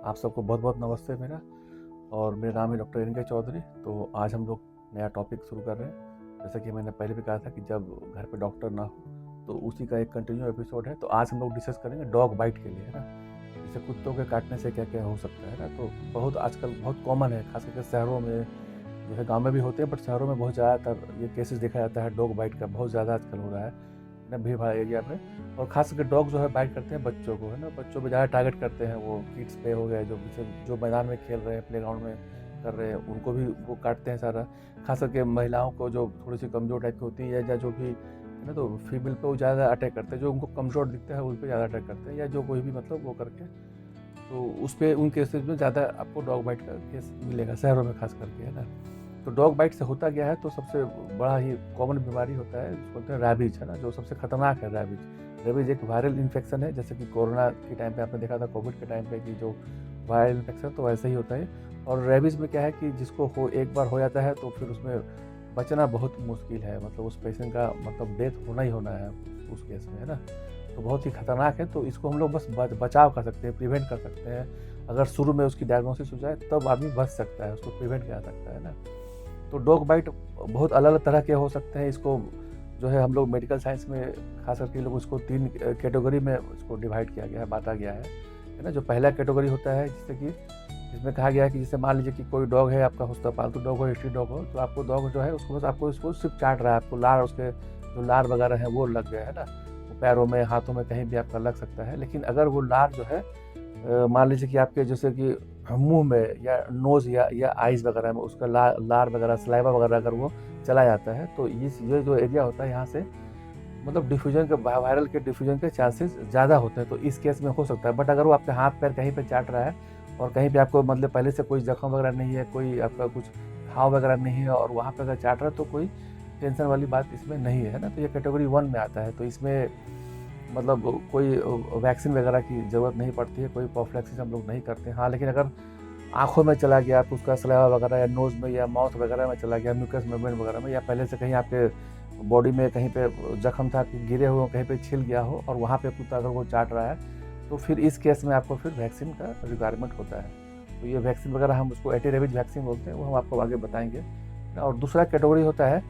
आप सबको बहुत बहुत नमस्ते मेरा। और मेरा नाम है डॉक्टर एन के चौधरी। तो आज हम लोग नया टॉपिक शुरू कर रहे हैं। जैसा कि मैंने पहले भी कहा था कि जब घर पे डॉक्टर ना हो तो उसी का एक कंटिन्यू एपिसोड है। तो आज हम लोग डिस्कस करेंगे डॉग बाइट के लिए, है ना। जैसे कुत्तों के काटने से क्या क्या हो सकता है ना। तो बहुत आजकल बहुत कॉमन है, खास करके शहरों में। जैसे गाँव में भी होते हैं बट शहरों में बहुत ज़्यादातर ये केसेस देखा जाता है। डॉग बाइट का बहुत ज़्यादा आजकल हो रहा है ना, भीड़ भाड़ एरिया में। और खास करके डॉग जो है बाइट करते हैं बच्चों को, है ना। बच्चों पे ज़्यादा टारगेट करते हैं। वो किड्स पे हो गए, जो मैदान में खेल रहे हैं, प्लेग्राउंड में कर रहे हैं, उनको भी वो काटते हैं सारा। खास करके महिलाओं को जो थोड़ी सी कमज़ोर टाइप की होती है या जो भी है ना, तो फीमेल पे वो ज़्यादा अटैक करते हैं। जो उनको कमज़ोर दिखता है उन पर ज़्यादा अटैक करते हैं, या जो कोई भी मतलब वो करके। तो उस पर उन केसेस में ज़्यादा आपको डॉग बाइट का केस मिलेगा शहरों में खास करके, है ना। तो डॉग बाइट से होता क्या है, तो सबसे बड़ा ही कॉमन बीमारी होता है जिसको बोलते हैं रैबीज, है ना, जो सबसे खतरनाक है रैबीज। रैबीज एक वायरल इन्फेक्शन है, जैसे कि कोरोना के टाइम पे आपने देखा था, कोविड के टाइम पे कि जो वायरल इन्फेक्शन, तो वैसे ही होता है। और रैबीज में क्या है कि जिसको एक बार हो जाता है तो फिर उसमें बचना बहुत मुश्किल है। मतलब उस पेशेंट का मतलब डेथ होना ही होना है उस केस में, है ना। तो बहुत ही खतरनाक है। तो इसको हम लोग बस बचाव कर सकते हैं, प्रिवेंट कर सकते हैं। अगर शुरू में उसकी डायग्नोसिस हो जाए तब आदमी बच सकता है, उसको प्रिवेंट किया जा सकता है ना। तो डॉग बाइट बहुत अलग अलग तरह के हो सकते हैं। इसको जो है हम लोग मेडिकल साइंस में खास करके लोग उसको 3 कैटेगरी में इसको डिवाइड किया गया है, बांटा गया है ना। जो पहला कैटेगरी होता है जिससे कि जिसमें कहा गया है कि जैसे मान लीजिए कि कोई डॉग है आपका, होता पालतू डॉग हो, स्ट्रीट डॉग हो, तो आपको डॉग जो है उसको बस आपको इसको सिर्फ चाट रहा है, आपको लार उसके जो लार वगैरह है वो लग गया है ना। वो पैरों में, हाथों में कहीं भी आपका लग सकता है। लेकिन अगर वो लार जो है मान लीजिए कि आपके जैसे कि मुंह में या नोज़ या आइज़ वगैरह में उसका लार वगैरह, सलाइवा वगैरह अगर वो चला जाता है, तो ये जो एरिया होता है यहाँ से मतलब डिफ्यूजन के, वायरल के डिफ्यूजन के चांसेस ज़्यादा होते हैं। तो इस केस में हो सकता है। बट अगर वो आपके हाथ पैर कहीं पे चाट रहा है और कहीं पे आपको मतलब पहले से कोई जख्म वगैरह नहीं है, कोई आपका कुछ घाव वगैरह नहीं है, और वहाँ पे अगर चाट रहा है, तो कोई टेंशन वाली बात इसमें नहीं है ना। तो ये कैटेगरी 1 में आता है। तो इसमें मतलब कोई वैक्सीन वगैरह की ज़रूरत नहीं पड़ती है, कोई प्रोफिलैक्सिस हम लोग नहीं करते हैं। हाँ, लेकिन अगर आँखों में चला गया तो उसका सलाइवा वगैरह, या नोज़ में या माउथ वगैरह में चला गया, म्यूकस मेम्ब्रेन वगैरह में, या पहले से कहीं आपके बॉडी में कहीं पे जख्म था कि गिरे हुए कहीं पे छिल गया हो और वहाँ पे कुत्ता अगर वो चाट रहा है, तो फिर इस केस में आपको फिर वैक्सीन का रिक्वायरमेंट होता है। तो ये वैक्सीन वगैरह हम उसको एंटी रेबीज वैक्सीन बोलते हैं, वो हम आपको आगे बताएंगे। और दूसरा कैटेगरी होता है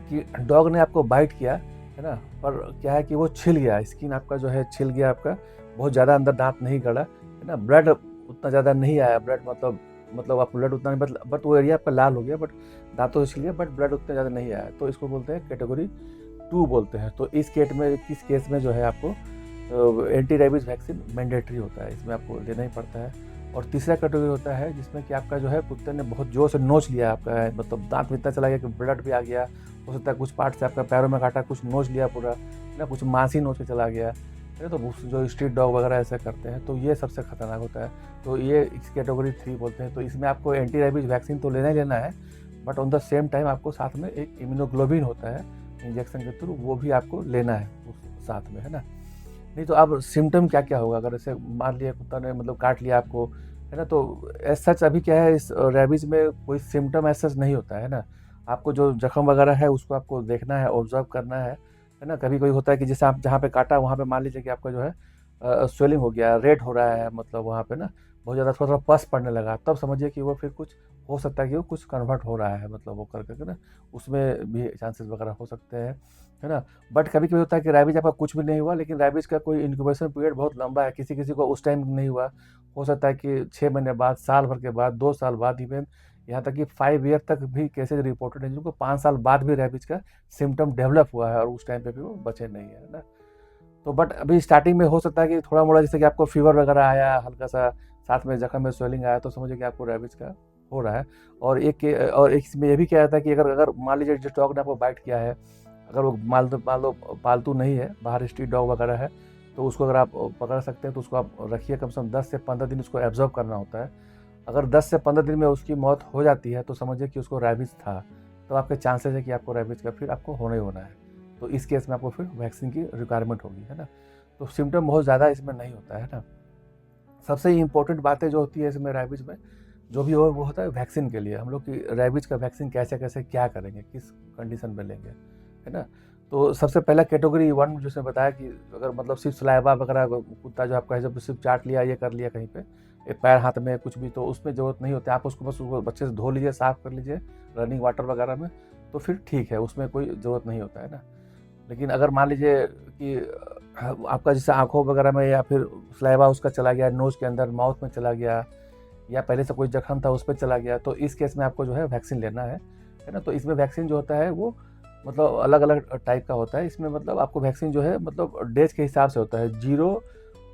कि डॉग ने आपको बाइट किया, है ना, पर क्या है कि वो छिल गया, स्किन आपका जो है छिल गया आपका, बहुत ज़्यादा अंदर दांत नहीं गड़ा, है ना, ब्लड उतना ज़्यादा नहीं आया, ब्लड मतलब आप ब्लड उतना नहीं, बट वो एरिया आपका लाल हो गया, बट दांतों से छिल गया, बट ब्लड उतना ज़्यादा नहीं आया, तो इसको बोलते हैं कैटेगरी 2 बोलते हैं। तो इस केस में जो है आपको एंटी रेबीज वैक्सीन मैंडेटरी होता है, इसमें आपको लेना ही पड़ता है। और तीसरा कैटेगरी होता है जिसमें कि आपका जो है कुत्ते ने बहुत जोर से नोच लिया आपका, मतलब दांत में इतना चला गया कि ब्लड भी आ गया, हो सकता है कुछ पार्ट से आपका पैरों में काटा, कुछ नोच लिया पूरा, ना कुछ मांस ही नोच के चला गया, है ना। तो जो स्ट्रीट डॉग वगैरह ऐसे करते हैं, तो ये सबसे खतरनाक होता है। तो ये इस कैटेगरी 3 बोलते हैं। तो इसमें आपको एंटी रेबीज वैक्सीन तो लेना ही लेना है, but on the same time आपको साथ में एक इम्यूनोग्लोबिन होता है इंजेक्शन के थ्रू, वो भी आपको लेना है उस साथ में, है ना। नहीं तो अब सिम्टम क्या क्या होगा अगर ऐसे मान लिया कुत्ता ने मतलब काट लिया आपको, है ना। तो एज सच अभी क्या है, इस रेबीज में कोई सिम्टम एज सच नहीं होता है ना। आपको जो जख्म वगैरह है उसको आपको देखना है, ऑब्जर्व करना है ना। कभी कभी होता है कि जैसे आप जहाँ पे काटा वहाँ पे मान लीजिए कि आपका जो है स्वेलिंग हो गया, रेड हो रहा है, मतलब वहाँ पे ना बहुत ज़्यादा थोड़ा थोड़ा पस पड़ने लगा, तब समझिए कि वो फिर कुछ हो सकता है कि वो कुछ कन्वर्ट हो रहा है, मतलब वो कर करके ना उसमें भी चांसेस वगैरह हो सकते हैं, है ना। बट कभी कभी होता है कि रैबीज आपका कुछ भी नहीं हुआ, लेकिन रैबीज का कोई इंक्यूबेशन पीरियड बहुत लंबा है, किसी किसी को उस टाइम नहीं हुआ, हो सकता है कि 6 महीने बाद, साल भर के बाद, 2 साल बाद, इवन यहाँ तक कि 5 ईयर तक भी केसेज रिपोर्टेड हैं जिनको 5 साल बाद भी रैबीज का सिम्टम डेवलप हुआ है और उस टाइम पे भी वो बचे नहीं है ना। तो बट अभी स्टार्टिंग में हो सकता है कि थोड़ा मोड़ा जैसे कि आपको फीवर वगैरह आया, हल्का सा साथ में जख्म में स्वेलिंग आया, तो समझिए कि आपको रैबीज का हो रहा है। और एक इसमें ये भी क्या जाता है कि अगर अगर मान लीजिए जिस डॉग ने आपको बाइट किया है, अगर वो मान लो पालतू नहीं है, बाहर स्ट्रीट डॉग वगैरह है, तो उसको अगर आप पकड़ सकते हैं तो उसको आप रखिए, कम से कम 10 से 15 दिन उसको एब्जॉर्व करना होता है। अगर 10 से 15 दिन में उसकी मौत हो जाती है तो समझिए कि उसको रैबीज था। तो आपके चांसेस है कि आपको रैबीज का फिर आपको होना ही होना है। तो इस केस में आपको फिर वैक्सीन की रिक्वायरमेंट होगी, है ना। तो सिम्टम बहुत ज़्यादा इसमें नहीं होता है ना। सबसे इम्पोर्टेंट बातें जो होती है इसमें रैबीज में, जो भी हो वो होता है वैक्सीन के लिए। हम लोग की रैबीज का वैक्सीन कैसे कैसे क्या करेंगे, किस कंडीशन में लेंगे, है ना। तो सबसे पहला कैटेगरी 1 जिसने बताया कि अगर मतलब सिर्फ सलाइवा वगैरह कुत्ता जो आपका है जब सिर्फ चाट लिया, ये कर लिया कहीं पे, एक पैर हाथ में कुछ भी, तो उसमें ज़रूरत नहीं होती। आप उसको बस अच्छे से धो लीजिए, साफ़ कर लीजिए रनिंग वाटर वगैरह में, तो फिर ठीक है, उसमें कोई ज़रूरत नहीं होता है ना। लेकिन अगर मान लीजिए कि आपका जैसे आँखों वगैरह में या फिर सलाइवा उसका चला गया, नोज़ के अंदर, माउथ में चला गया, या पहले से कोई जख्म था उस पे चला गया, तो इस केस में आपको जो है वैक्सीन लेना है ना। तो इसमें वैक्सीन जो होता है वो मतलब अलग-अलग टाइप का होता है। इसमें मतलब आपको वैक्सीन जो है मतलब डेज के हिसाब से होता है, 0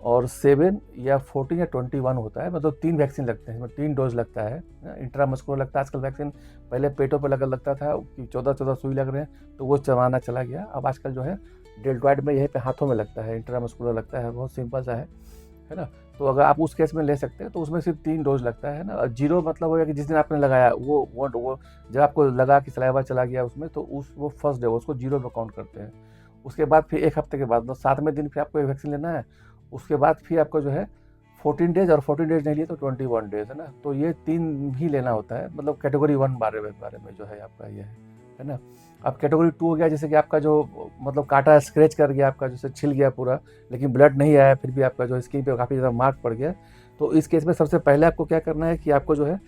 और 7 या 14 या 21 होता है, मतलब 3 वैक्सीन लगते हैं, इसमें 3 डोज़ लगता है ना। इंट्रामस्कुलर लगता है आजकल वैक्सीन, पहले पेटों पे लगता था कि 14-14 सुई लग रहे हैं, तो वो ज़माना चला गया। अब आजकल जो है डेल्टॉइड में यहीं पे हाथों में लगता है, इंट्रामस्कुलर लगता है, बहुत सिंपल सा है ना। तो अगर आप उस केस में ले सकते हैं तो उसमें सिर्फ 3 डोज लगता है ना। और 0 मतलब हो गया कि जिस दिन आपने लगाया वो जब आपको लगा कि सलाइवा चला गया उसमें, तो वो फर्स्ट डे उसको 0 में काउंट करते हैं। उसके बाद फिर 1 हफ्ते के बाद मतलब 7वें दिन फिर आपको वैक्सीन लेना है। उसके बाद फिर आपको जो है 14 डेज, और 14 डेज नहीं लिए तो 21 डेज, है ना। तो ये 3 ही लेना होता है, मतलब कैटेगरी 1 बारे में जो है आपका ये है ना। अब कैटेगरी 2 हो गया, जैसे कि आपका जो मतलब काटा स्क्रैच कर गया, आपका जैसे छिल गया पूरा, लेकिन ब्लड नहीं आया, फिर भी आपका जो स्किन पे काफ़ी ज़्यादा मार्क पड़ गया। तो इस केस में सबसे पहले आपको क्या करना है कि आपको जो है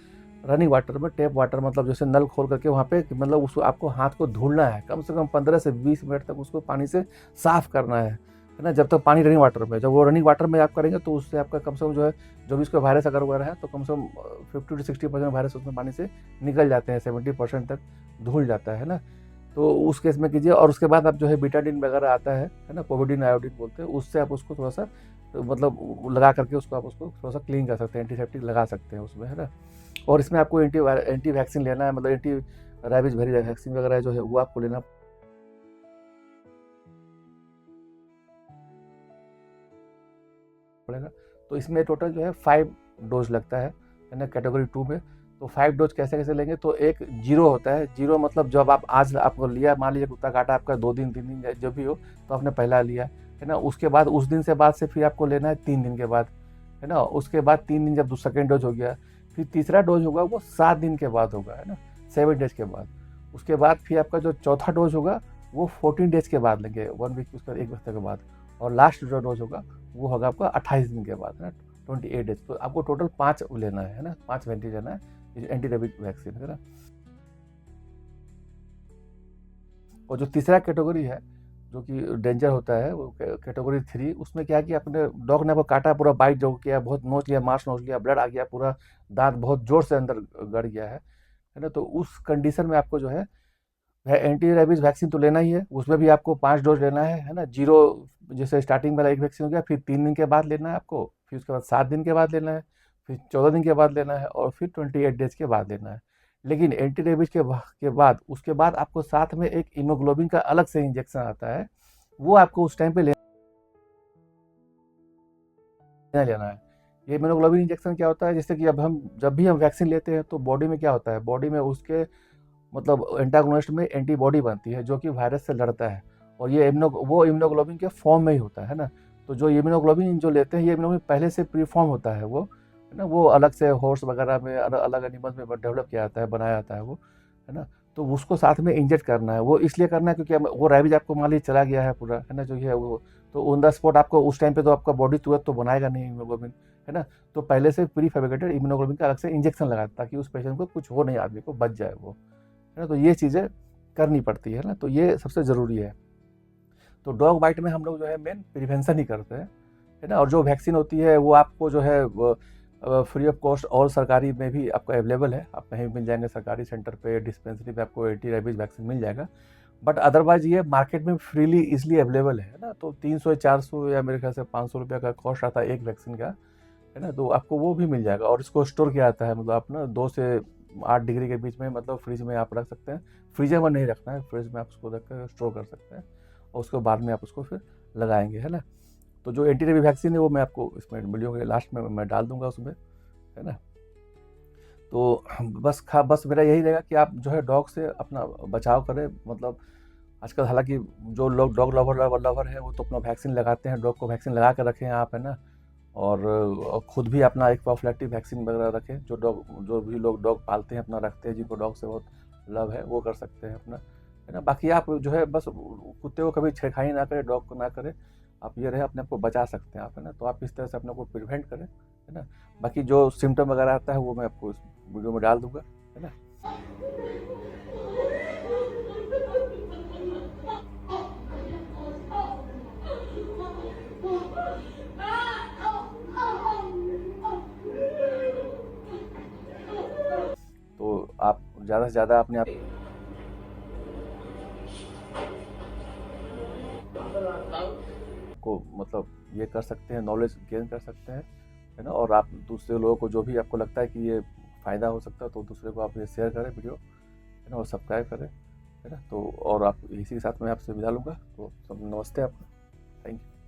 रनिंग वाटर में, टैप वाटर मतलब जैसे नल खोल करके वहाँ पे मतलब उसको आपको हाथ को धुलना है, कम से कम 15 से 20 मिनट तक उसको पानी से साफ़ करना है ना। जब तक पानी रनिंग वाटर में, जब वो रनिंग वाटर में आप करेंगे तो उससे आपका कम से कम जो है, जो भी इसका वायरस अगर वगैरह है, तो कम से कम 50 to 60% वायरस उसमें पानी से निकल जाते हैं, 70% तक धुल जाता है ना। तो उस केस में कीजिए। और उसके बाद आप जो है बीटाडीन वगैरह आता है ना, पोविडीन आयोडीन बोलते हैं, उससे आप उसको थोड़ा सा मतलब लगा करके उसको आप उसको थोड़ा सा क्लीन कर सकते हैं, एंटीसेप्टिक लगा सकते हैं उसमें, है ना। और इसमें आपको एंटी वैक्सीन लेना है, मतलब एंटी रैबीज वेरी वैक्सीन वगैरह जो है वो आपको लेना पड़ेगा। तो इसमें टोटल जो है 5 डोज लगता है ना, कैटेगरी 2 में। तो 5 डोज कैसे कैसे लेंगे, तो एक 0 होता है। 0 मतलब जब आप आज आपको लिया, मान लीजिए कुत्ता काटा आपका 2 दिन 3 दिन जो भी हो, तो आपने पहला लिया है ना। उसके बाद उस दिन से बाद से फिर आपको लेना है 3 दिन के बाद, है ना। उसके बाद 3 दिन जब सेकेंड डोज हो गया, फिर तीसरा डोज होगा वो 7 दिन के बाद होगा, है ना, 7 डेज के बाद। उसके बाद फिर आपका जो चौथा डोज होगा वो 14 डेज के बाद लेंगे, 1 वीक, उसका 1 हफ्ते के बाद। और लास्ट जो डोज होगा वो होगा आपका 28 दिन के बाद, है ना, 28 डेज। तो आपको टोटल 5 लेना है ना, 5 वैक्सीन लेना है, एंटी रेबीज वैक्सीन, है ना। और जो तीसरा कैटेगरी है जो कि डेंजर होता है, वो कैटेगरी 3, उसमें क्या है कि अपने डॉग ने आपको काटा, पूरा बाइट जो किया, बहुत नोच लिया, मांस नोच लिया, ब्लड आ गया पूरा, दांत बहुत जोर से अंदर गड़ गया है ना। तो उस कंडीशन में आपको जो है एंटी रेबीज वैक्सीन तो लेना ही है। उसमें भी आपको 5 डोज लेना है ना। 0 जैसे स्टार्टिंग वाला एक वैक्सीन हो गया, फिर 3 दिन के बाद लेना है आपको, फिर उसके बाद 7 दिन के बाद लेना है, फिर 14 दिन के बाद लेना है, और फिर 28 डेज के बाद लेना है। लेकिन एंटी रेबीज के बाद उसके बाद आपको साथ में एक हीमोग्लोबिन का अलग से इंजेक्शन आता है, वो आपको उस टाइम पे लेना है। ये हीमोग्लोबिन इंजेक्शन क्या होता है, जैसे कि अब हम जब भी हम वैक्सीन लेते हैं तो बॉडी में क्या होता है, बॉडी में उसके मतलब एंटागोनिस्ट में एंटीबॉडी बनती है जो कि वायरस से लड़ता है, और ये वो इम्यूनोग्लोबिन के फॉर्म में ही होता है ना। तो जो इम्यूनोग्लोबिन जो लेते हैं, ये इम्यूनोग्लोबिन पहले से प्री फॉर्म होता है वो, है ना। वो अलग से हॉर्स वगैरह में अलग एनिमल्स में डेवलप किया जाता है, बनाया जाता है वो, है ना। तो उसको साथ में इंजेक्ट करना है, वो इसलिए करना है क्योंकि वो रैबिज आपको मान लीजिए चला गया है पूरा, है ना, जो है वो, तो ऑन द स्पॉट आपको उस टाइम पे तो आपका बॉडी तुरंत तो बनाएगा नहीं इम्यूनोग्लोबिन, है ना। तो पहले से प्री फैब्रिकेटेड इम्यूनोग्लोबिन का अलग से इंजेक्शन लगाता है ताकि उस पेशेंट को कुछ हो नहीं, आदमी को बच जाए वो, है ना। तो ये चीज़ें करनी पड़ती है ना, तो ये सबसे ज़रूरी है। तो डॉग बाइट में हम लोग जो है मेन प्रिवेंशन ही करते हैं, है ना। और जो वैक्सीन होती है वो आपको जो है फ्री ऑफ कॉस्ट और सरकारी में भी आपको अवेलेबल है, आप कहीं मिल जाएंगे, सरकारी सेंटर पे, डिस्पेंसरी पे आपको एंटी रेबीज वैक्सीन मिल जाएगा। बट अदरवाइज ये मार्केट में फ्रीली इजिली अवेलेबल है ना। तो 300 400 या मेरे ख्याल से 500 रुपये का कॉस्ट आता है एक वैक्सीन का, है ना। तो आपको वो भी मिल जाएगा, और इसको स्टोर किया जाता है, मतलब आप ना 2 से 8 डिग्री के बीच में मतलब फ्रिज में आप रख सकते हैं। फ्रीजर में नहीं रखना है, फ्रिज में आप उसको रख कर स्टोर कर सकते हैं, और उसके बाद में आप उसको फिर लगाएंगे, है ना। तो जो एंटी रेबी वैक्सीन है वो मैं आपको इसमें वीडियो के लास्ट में मैं डाल दूंगा उसमें, है ना। तो बस मेरा यही रहेगा कि आप जो है डॉग से अपना बचाव करें। मतलब आजकल हालांकि जो लोग डॉग लवर लवर है वो तो अपना वैक्सीन लगाते हैं, डॉग को वैक्सीन लगा कर रखें आप, है ना। और खुद भी अपना एक प्रोफिलैक्टिक वैक्सीन वगैरह रखें, जो भी लोग डॉग पालते हैं अपना रखते हैं, जिनको डॉग से बहुत लव है वो कर सकते हैं अपना, है ना। बाकी आप जो है बस कुत्ते को कभी छेड़खानी ना करें, डॉग को ना करें, आप ये रहे अपने आप को बचा सकते हैं आप, है ना। तो आप इस तरह से अपने को प्रिवेंट करें, है ना। बाकी जो सिम्टम वगैरह आता है वो मैं आपको इस वीडियो में डाल दूंगा, है ना। तो आप ज़्यादा से ज़्यादा अपने आप को मतलब ये कर सकते हैं, नॉलेज गेन कर सकते हैं, है ना। और आप दूसरे लोगों को जो भी आपको लगता है कि ये फ़ायदा हो सकता है तो दूसरे को आप ये शेयर करें वीडियो, है ना, और सब्सक्राइब करें, है ना। तो और आप इसी के साथ मैं आपसे विदा लूँगा। तो सब नमस्ते आपका। Thank you.